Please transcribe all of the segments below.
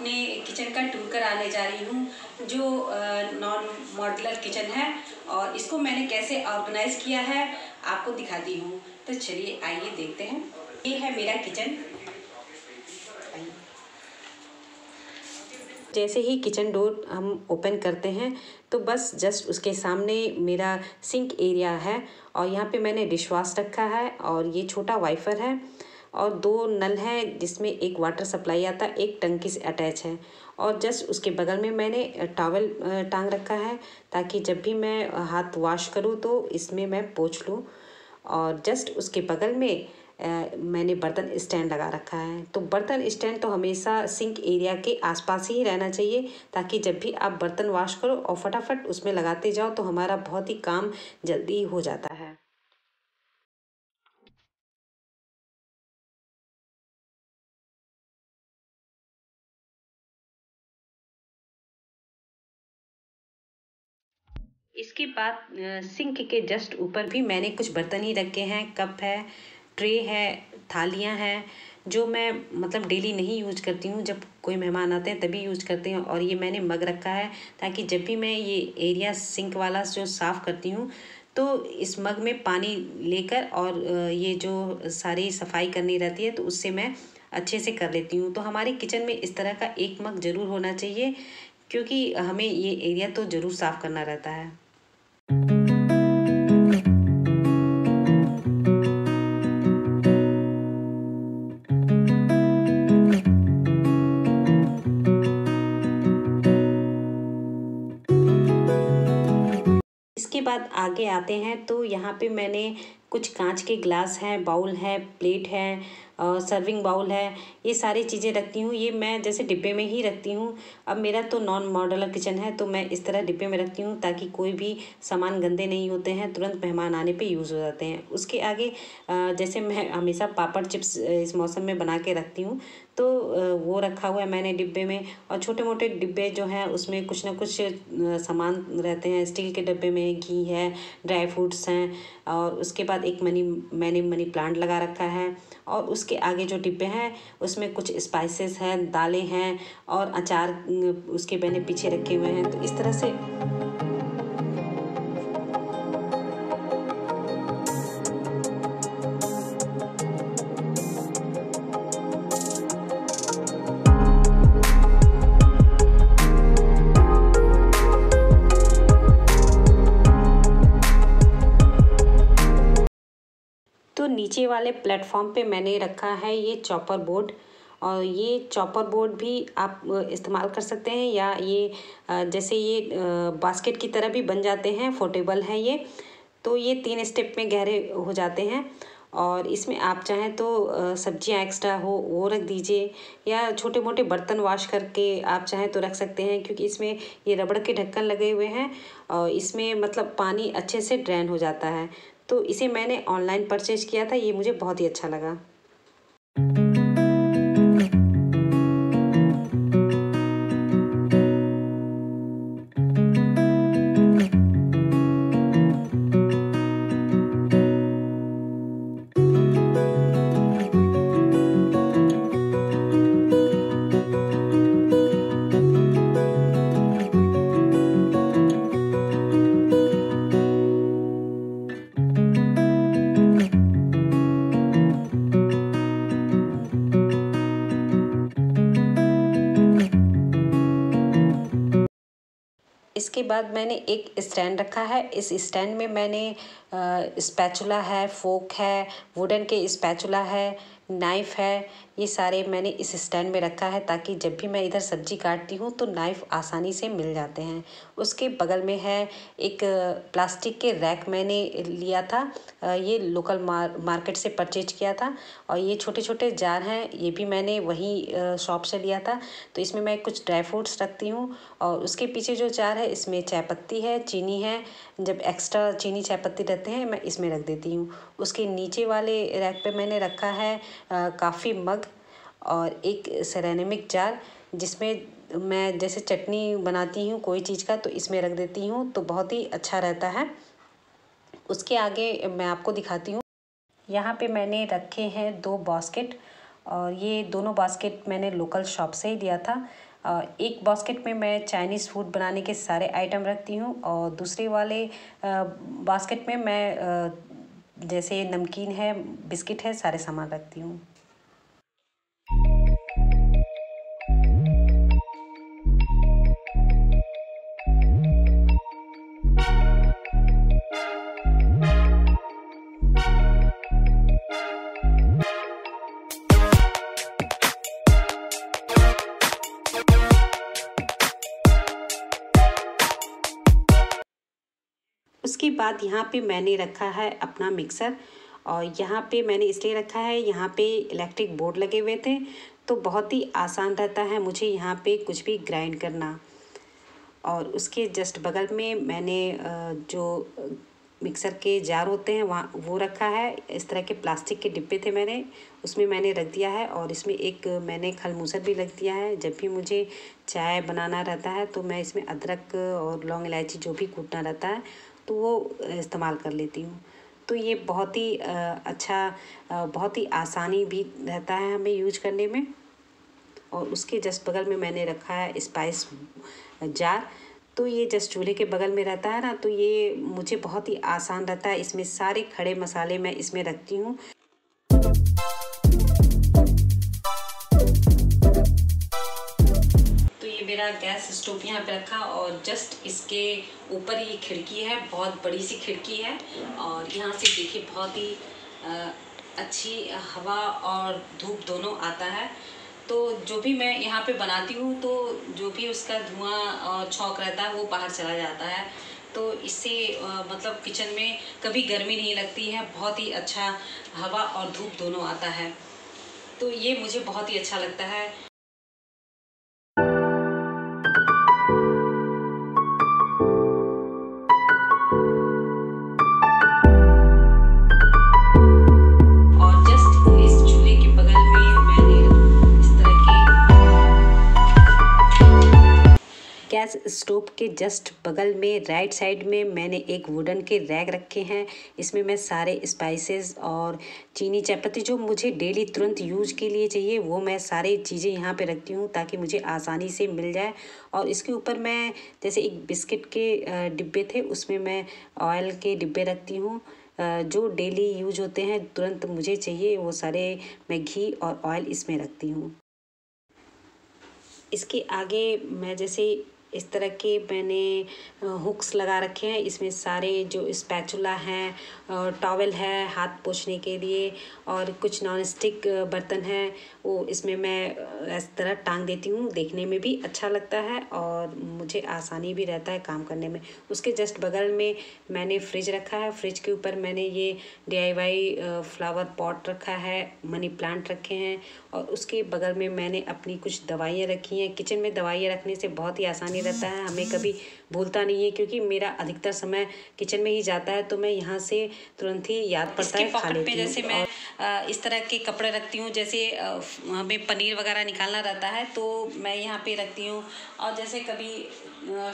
अपने किचन का टूर कराने जा रही हूँ जो नॉन मॉड्यूलर किचन है, और इसको मैंने कैसे ऑर्गेनाइज किया है आपको दिखाती हूँ। तो चलिए आइए देखते हैं। ये है मेरा किचन। जैसे ही किचन डोर हम ओपन करते हैं तो बस जस्ट उसके सामने मेरा सिंक एरिया है, और यहाँ पे मैंने डिश वॉश रखा है, और ये छोटा वाइफर है, और 2 नल हैं जिसमें एक वाटर सप्लाई आता है, एक टंकी से अटैच है, और जस्ट उसके बगल में मैंने टॉवल टांग रखा है ताकि जब भी मैं हाथ वॉश करूँ तो इसमें मैं पोंछ लूँ। और जस्ट उसके बगल में मैंने बर्तन स्टैंड लगा रखा है। तो बर्तन स्टैंड तो हमेशा सिंक एरिया के आसपास ही रहना चाहिए ताकि जब भी आप बर्तन वॉश करो और फटाफट उसमें लगाते जाओ तो हमारा बहुत ही काम जल्दी हो जाता है। इसके बाद सिंक के जस्ट ऊपर भी मैंने कुछ बर्तन ही रखे हैं। कप है, ट्रे है, थालियाँ हैं, जो मैं मतलब डेली नहीं यूज करती हूँ, जब कोई मेहमान आते हैं तभी यूज करते हैं। और ये मैंने मग रखा है ताकि जब भी मैं ये एरिया सिंक वाला जो साफ़ करती हूँ तो इस मग में पानी लेकर और ये जो सारी सफाई करनी रहती है तो उससे मैं अच्छे से कर लेती हूँ। तो हमारे किचन में इस तरह का एक मग ज़रूर होना चाहिए क्योंकि हमें ये एरिया तो ज़रूर साफ़ करना रहता है। इसके बाद आगे आते हैं तो यहाँ पे मैंने कुछ कांच के ग्लास हैं, बाउल है, प्लेट है, सर्विंग बाउल है, ये सारी चीज़ें रखती हूँ। ये मैं जैसे डिब्बे में ही रखती हूँ। अब मेरा तो नॉन मॉड्यूलर किचन है तो मैं इस तरह डिब्बे में रखती हूँ ताकि कोई भी सामान गंदे नहीं होते हैं, तुरंत मेहमान आने पे यूज़ हो जाते हैं। उसके आगे जैसे मैं हमेशा पापड़ चिप्स इस मौसम में बना के रखती हूँ तो वो रखा हुआ है मैंने डिब्बे में। और छोटे मोटे डिब्बे जो हैं उसमें कुछ ना कुछ सामान रहते हैं। स्टील के डिब्बे में घी है, ड्राई फ्रूट्स हैं, और उसके बाद एक मैंने मनी प्लांट लगा रखा है। और उसके आगे जो डिब्बे हैं उसमें कुछ स्पाइसेस हैं, दालें हैं, और अचार उसके मैंने पीछे रखे हुए हैं। तो इस तरह से तो नीचे वाले प्लेटफॉर्म पे मैंने रखा है ये चॉपर बोर्ड, और ये चॉपर बोर्ड भी आप इस्तेमाल कर सकते हैं, या ये जैसे ये बास्केट की तरह भी बन जाते हैं, फोल्डेबल है ये। तो ये 3 स्टेप में गहरे हो जाते हैं, और इसमें आप चाहें तो सब्जियां एक्स्ट्रा हो वो रख दीजिए, या छोटे मोटे बर्तन वॉश करके आप चाहें तो रख सकते हैं क्योंकि इसमें ये रबड़ के ढक्कन लगे हुए हैं और इसमें मतलब पानी अच्छे से ड्रेन हो जाता है। तो इसे मैंने ऑनलाइन परचेज किया था, ये मुझे बहुत ही अच्छा लगा। इसके बाद मैंने एक स्टैंड रखा है। इस स्टैंड में मैंने स्पैचुला है, फोक है, वुडन के स्पैचुला है, नाइफ़ है, ये सारे मैंने इस स्टैंड में रखा है ताकि जब भी मैं इधर सब्जी काटती हूँ तो नाइफ़ आसानी से मिल जाते हैं। उसके बगल में है एक प्लास्टिक के रैक मैंने लिया था, ये लोकल मार्केट से परचेज किया था, और ये छोटे छोटे जार हैं, ये भी मैंने वहीं शॉप से लिया था। तो इसमें मैं कुछ ड्राई फ्रूट्स रखती हूँ, और उसके पीछे जो जार है इसमें चाय पत्ती है, चीनी है। जब एक्स्ट्रा चीनी चाय पत्ती रहते हैं मैं इसमें रख देती हूँ। उसके नीचे वाले रैक पे मैंने रखा है काफ़ी मग और एक सेरेमिक जार, जिसमें मैं जैसे चटनी बनाती हूँ कोई चीज़ का तो इसमें रख देती हूँ, तो बहुत ही अच्छा रहता है। उसके आगे मैं आपको दिखाती हूँ। यहाँ पे मैंने रखे हैं 2 बास्केट, और ये दोनों बास्केट मैंने लोकल शॉप से ही लिया था। एक बास्केट में मैं चाइनीज़ फूड बनाने के सारे आइटम रखती हूँ और दूसरे वाले बास्केट में मैं जैसे नमकीन है, बिस्किट है, सारे सामान रखती हूँ। उसके बाद यहाँ पे मैंने रखा है अपना मिक्सर, और यहाँ पे मैंने इसलिए रखा है, यहाँ पे इलेक्ट्रिक बोर्ड लगे हुए थे तो बहुत ही आसान रहता है मुझे यहाँ पे कुछ भी ग्राइंड करना। और उसके जस्ट बगल में मैंने जो मिक्सर के जार होते हैं वहाँ वो रखा है। इस तरह के प्लास्टिक के डिब्बे थे मैंने, उसमें मैंने रख दिया है। और इसमें एक मैंने खलमूसर भी रख दिया है। जब भी मुझे चाय बनाना रहता है तो मैं इसमें अदरक और लौंग इलायची जो भी कूटना रहता है तो वो इस्तेमाल कर लेती हूँ। तो ये बहुत ही अच्छा, बहुत ही आसानी भी रहता है हमें यूज करने में। और उसके जस्ट बगल में मैंने रखा है स्पाइस जार। तो ये जस्ट चूल्हे के बगल में रहता है ना, तो ये मुझे बहुत ही आसान रहता है। इसमें सारे खड़े मसाले मैं इसमें रखती हूँ। तो ये मेरा गैस स्टोव यहाँ पे रखा और जस्ट इसके ऊपर ये खिड़की है, बहुत बड़ी सी खिड़की है और यहाँ से देखिए बहुत ही अच्छी हवा और धूप दोनों आता है। तो जो भी मैं यहाँ पे बनाती हूँ तो जो भी उसका धुआं और छौंक रहता है वो बाहर चला जाता है। तो इससे मतलब किचन में कभी गर्मी नहीं लगती है, बहुत ही अच्छा हवा और धूप दोनों आता है। तो ये मुझे बहुत ही अच्छा लगता है। गैस स्टोव के जस्ट बगल में राइट साइड में मैंने एक वुडन के रैक रखे हैं। इसमें मैं सारे स्पाइसेस और चीनी चायपत्ती जो मुझे डेली तुरंत यूज के लिए चाहिए वो मैं सारी चीज़ें यहाँ पे रखती हूँ ताकि मुझे आसानी से मिल जाए। और इसके ऊपर मैं जैसे एक बिस्किट के डिब्बे थे उसमें मैं ऑयल के डिब्बे रखती हूँ जो डेली यूज होते हैं, तुरंत मुझे चाहिए वो सारे मैं घी और ऑयल इसमें रखती हूँ। इसके आगे मैं जैसे इस तरह के मैंने हुक्स लगा रखे हैं। इसमें सारे जो स्पैचुला हैं और टॉवल है हाथ पोंछने के लिए और कुछ नॉन स्टिक बर्तन हैं वो इसमें मैं इस तरह टांग देती हूँ। देखने में भी अच्छा लगता है और मुझे आसानी भी रहता है काम करने में। उसके जस्ट बगल में मैंने फ्रिज रखा है। फ्रिज के ऊपर मैंने ये DIY फ्लावर पॉट रखा है, मनी प्लांट रखे हैं और उसके बगल में मैंने अपनी कुछ दवाइयाँ रखी हैं। किचन में दवाइयाँ रखने से बहुत ही आसानी रहता है, हमें कभी भूलता नहीं है क्योंकि मेरा अधिकतर समय किचन में ही जाता है तो मैं यहाँ से तुरंत ही याद पड़ता है खा लेती हूँ। जैसे मैं इस तरह के कपड़े रखती हूँ, जैसे हमें पनीर वगैरह निकालना रहता है तो मैं यहाँ पे रखती हूँ। और जैसे कभी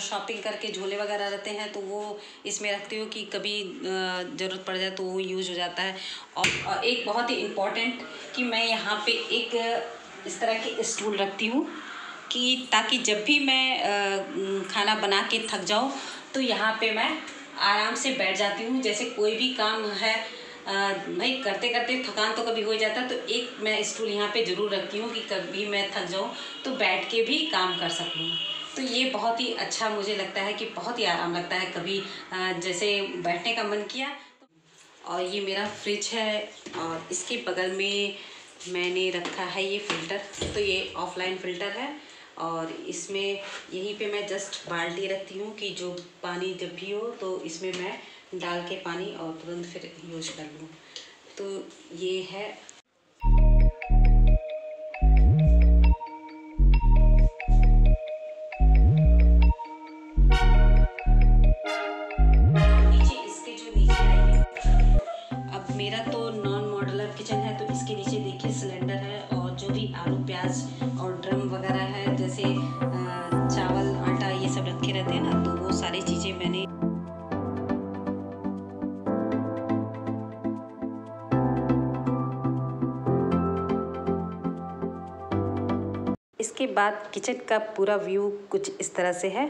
शॉपिंग करके झोले वगैरह रहते हैं तो वो इसमें रखती हूँ कि कभी ज़रूरत पड़ जाए तो वो यूज़ हो जाता है। और एक बहुत ही इम्पोर्टेंट कि मैं यहाँ पे एक इस तरह की स्टूल रखती हूँ कि ताकि जब भी मैं खाना बना के थक जाऊँ तो यहाँ पे मैं आराम से बैठ जाती हूँ। जैसे कोई भी काम है भाई करते करते थकान तो कभी हो जाता है तो एक मैं स्टूल यहाँ पे ज़रूर रखती हूँ कि कभी मैं थक जाऊँ तो बैठ के भी काम कर सकूँ। तो ये बहुत ही अच्छा मुझे लगता है कि बहुत ही आराम लगता है कभी जैसे बैठने का मन किया। और ये मेरा फ्रिज है और इसके बगल में मैंने रखा है ये फ़िल्टर। तो ये ऑफलाइन फ़िल्टर है और इसमें यहीं पे मैं जस्ट बाल्टी रखती हूँ कि जो पानी जब भी हो तो इसमें मैं डाल के पानी और तुरंत फिर यूज कर लूँ। तो ये है। नीचे इसके जो नीचे आएंगे, अब मेरा तो नॉन मॉड्यूलर किचन है तो इसके नीचे देखिए सिलेंडर है और जो भी आलू प्याज और ड्रम वगैरह है जैसे चावल आटा ये सब रखे रहते हैं ना, तो वो सारी चीज़ें मैंने इसके बाद किचन का पूरा व्यू कुछ इस तरह से है।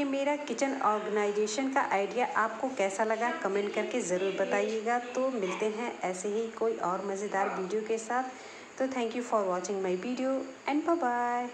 मेरा किचन ऑर्गेनाइजेशन का आइडिया आपको कैसा लगा कमेंट करके ज़रूर बताइएगा। तो मिलते हैं ऐसे ही कोई और मज़ेदार वीडियो के साथ। तो thank you for watching my video and bye bye.